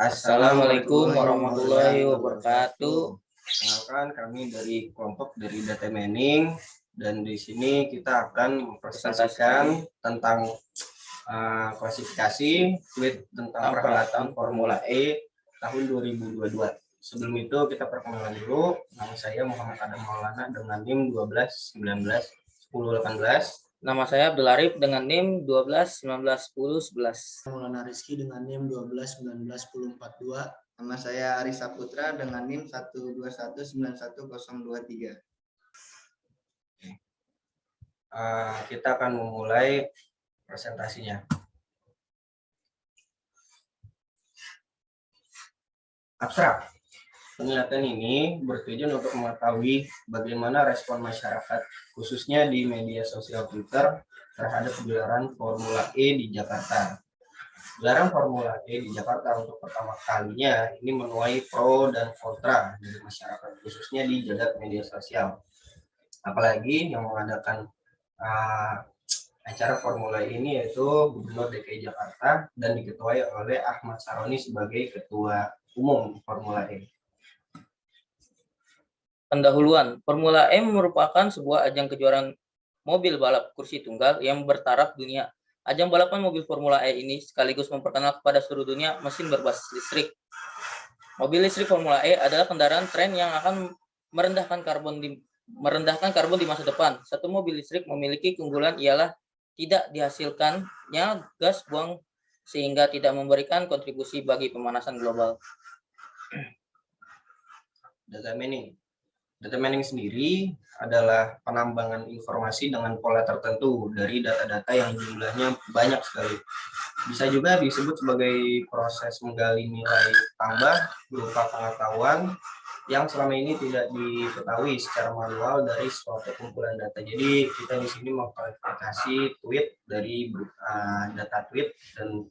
Assalamualaikum warahmatullahi wabarakatuh. Perkenalkan, kami dari kelompok dari Data Mining, dan di sini kita akan mempresentasikan tentang klasifikasi tweet tentang perhelatan Formula E tahun 2022. Sebelum itu kita perkenalan dulu. Nama saya Muhammad Adam Maulana dengan NIM 12 19 10 18. Nama saya Abdul Arif dengan NIM 12 19 10 11. Maulana Rizky dengan NIM 12 19 10 42. Nama saya Arisa Putra dengan NIM 121911023. Kita akan memulai presentasinya. Abstrak. Penelitian ini bertujuan untuk mengetahui bagaimana respon masyarakat, khususnya di media sosial Twitter, terhadap gelaran Formula E di Jakarta. Gelaran Formula E di Jakarta untuk pertama kalinya ini menuai pro dan kontra dari masyarakat, khususnya di jagat media sosial. Apalagi yang mengadakan acara Formula E ini yaitu Gubernur DKI Jakarta dan diketuai oleh Ahmad Saroni sebagai Ketua Umum Formula E. Pendahuluan, Formula E merupakan sebuah ajang kejuaraan mobil balap kursi tunggal yang bertaraf dunia. Ajang balapan mobil Formula E ini sekaligus memperkenalkan kepada seluruh dunia mesin berbasis listrik. Mobil listrik Formula E adalah kendaraan tren yang akan merendahkan karbon di masa depan. Satu mobil listrik memiliki keunggulan ialah tidak dihasilkannya gas buang sehingga tidak memberikan kontribusi bagi pemanasan global. Data mining. Data mining sendiri adalah penambangan informasi dengan pola tertentu dari data-data yang jumlahnya banyak sekali. Bisa juga disebut sebagai proses menggali nilai tambah berupa pengetahuan yang selama ini tidak diketahui secara manual dari suatu kumpulan data. Jadi kita di sini mengklasifikasi tweet dari data tweet dan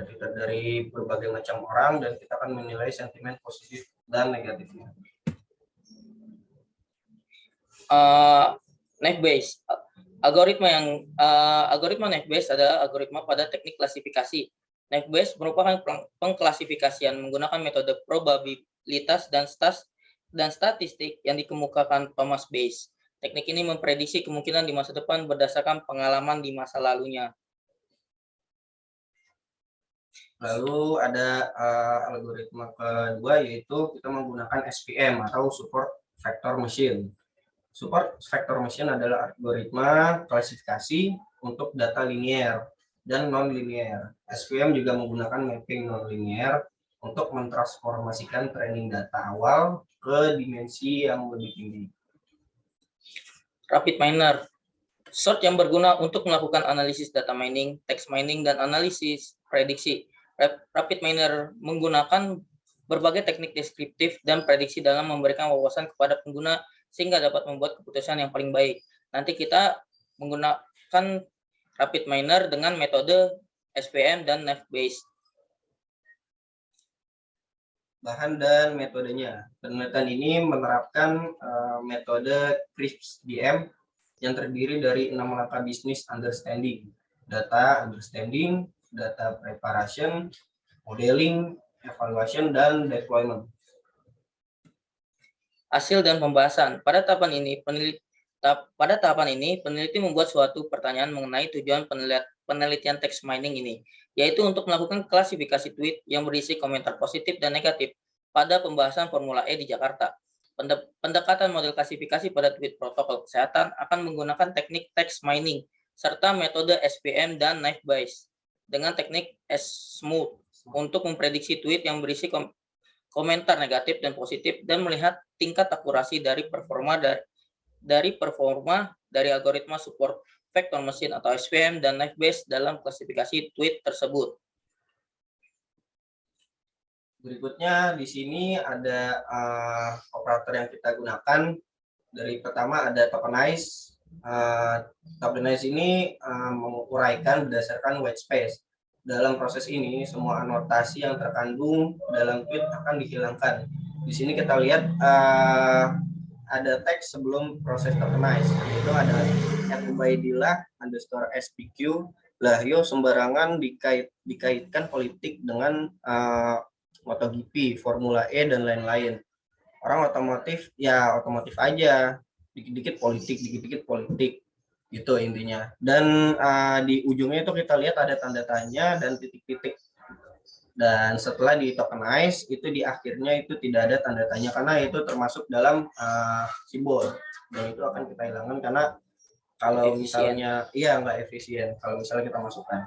Twitter dari berbagai macam orang, dan kita akan menilai sentimen positif dan negatifnya. Naive-Bayes. Algoritma Naive-Bayes adalah algoritma pada teknik klasifikasi. Naive-Bayes merupakan pengklasifikasian menggunakan metode probabilitas dan statistik yang dikemukakan Thomas Bayes. Teknik ini memprediksi kemungkinan di masa depan berdasarkan pengalaman di masa lalunya. Lalu ada algoritma kedua, yaitu kita menggunakan SVM atau Support Vector Machine. Support Vector Machine adalah algoritma klasifikasi untuk data linear dan non-linear. SVM juga menggunakan mapping non-linear untuk mentransformasikan training data awal ke dimensi yang lebih tinggi. Rapid Miner. Sort yang berguna untuk melakukan analisis data mining, text mining, dan analisis prediksi. Rapid Miner menggunakan berbagai teknik deskriptif dan prediksi dalam memberikan wawasan kepada pengguna sehingga dapat membuat keputusan yang paling baik. Nanti kita menggunakan Rapid Miner dengan metode SVM dan Naive-Bayes. Bahan dan metodenya. Penelitian ini menerapkan metode CRISP-DM yang terdiri dari 6 langkah business understanding: data understanding, data preparation, modeling, evaluation, dan deployment. Hasil dan pembahasan. Pada tahapan ini, peneliti membuat suatu pertanyaan mengenai tujuan penelitian text mining ini, yaitu untuk melakukan klasifikasi tweet yang berisi komentar positif dan negatif pada pembahasan Formula E di Jakarta. Pendekatan model klasifikasi pada tweet protokol kesehatan akan menggunakan teknik text mining serta metode SVM dan Naive-Bayes dengan teknik S-Smooth untuk memprediksi tweet yang berisi komentar negatif dan positif dan melihat tingkat akurasi dari performa dari algoritma Support Vector Machine atau SVM dan Naive-Bayes dalam klasifikasi tweet tersebut. Berikutnya di sini ada operator yang kita gunakan. Dari pertama ada tokenize. Tokenize ini menguraikan berdasarkan white space. Dalam proses ini, semua anotasi yang terkandung dalam tweet akan dihilangkan. Di sini kita lihat ada teks sebelum proses tokenize, yaitu ada @ubaidillah_spq Lah, yo sembarangan dikaitkan politik dengan MotoGP, Formula E dan lain-lain. Orang otomotif ya otomotif aja, dikit-dikit politik gitu intinya. Dan di ujungnya itu kita lihat ada tanda tanya dan titik-titik. Dan setelah di tokenize itu di akhirnya itu tidak ada tanda tanya karena itu termasuk dalam simbol, dan itu akan kita hilangkan karena kalau misalnya nggak efisien kalau misalnya kita masukkan.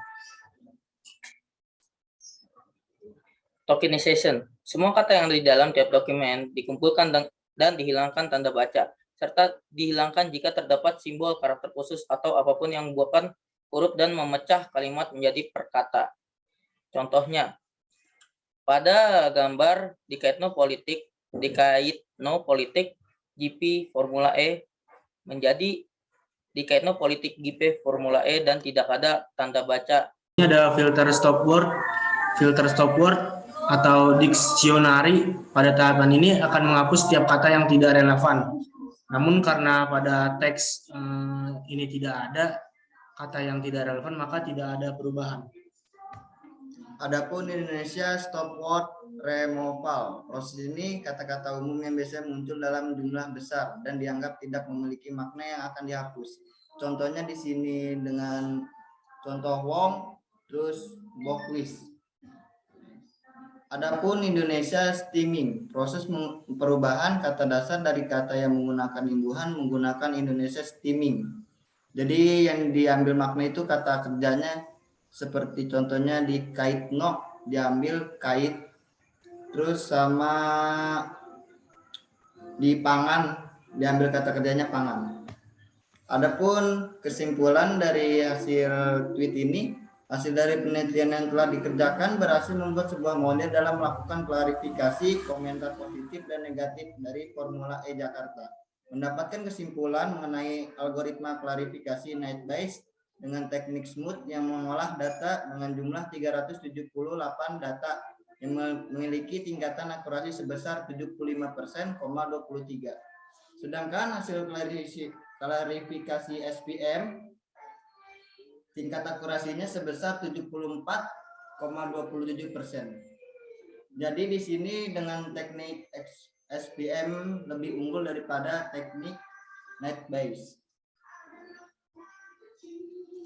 Tokenization. Semua kata yang ada di dalam tiap dokumen dikumpulkan dan dihilangkan tanda baca, serta dihilangkan jika terdapat simbol, karakter khusus, atau apapun yang membuahkan huruf dan memecah kalimat menjadi perkata. Contohnya, pada gambar dikaitno politik GP Formula E menjadi dikaitno politik GP Formula E dan tidak ada tanda baca. Ini ada filter stop word atau dictionary. Pada tahapan ini akan menghapus setiap kata yang tidak relevan. Namun karena pada teks ini tidak ada kata yang tidak relevan, maka tidak ada perubahan. Adapun Indonesia stop word removal. Proses ini kata-kata umum yang biasanya muncul dalam jumlah besar dan dianggap tidak memiliki makna yang akan dihapus. Contohnya di sini dengan contoh wong, terus bockwis. Adapun Indonesia steaming, proses perubahan kata dasar dari kata yang menggunakan imbuhan menggunakan Indonesia steaming. Jadi yang diambil makna itu kata kerjanya, seperti contohnya di kait no diambil kait, terus sama di pangan diambil kata kerjanya pangan. Adapun kesimpulan dari hasil tweet ini, hasil dari penelitian yang telah dikerjakan berhasil membuat sebuah model dalam melakukan klarifikasi komentar positif dan negatif dari Formula E Jakarta. Mendapatkan kesimpulan mengenai algoritma klarifikasi Night Bayes dengan teknik smooth yang mengolah data dengan jumlah 378 data yang memiliki tingkatan akurasi sebesar 75,23%. Sedangkan hasil klarifikasi SPM tingkat akurasinya sebesar 74,27%. Jadi di sini dengan teknik SPM lebih unggul daripada teknik Night Bayes.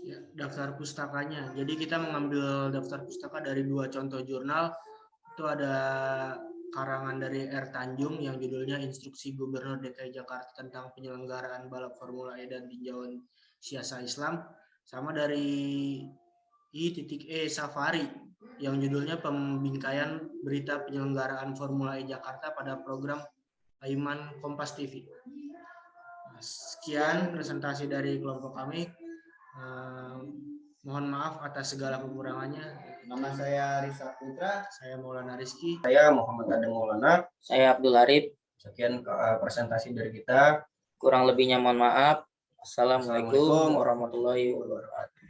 Ya, daftar pustakanya. Jadi kita mengambil daftar pustaka dari 2 contoh jurnal. Itu ada karangan dari R. Tanjung yang judulnya Instruksi Gubernur DKI Jakarta tentang penyelenggaraan balap Formula E dan tinjauan siasa Islam, sama dari I.E. Safari yang judulnya Pembingkaian Berita Penyelenggaraan Formula E Jakarta pada Program Aiman Kompas TV. Sekian presentasi dari kelompok kami. Mohon maaf atas segala kekurangannya. Nama saya Risa Putra. Saya Maulana Rizky. Saya Muhammad Adem Maulana. Saya Abdul Arif. Sekian presentasi dari kita. Kurang lebihnya mohon maaf. Assalamualaikum warahmatullahi wabarakatuh.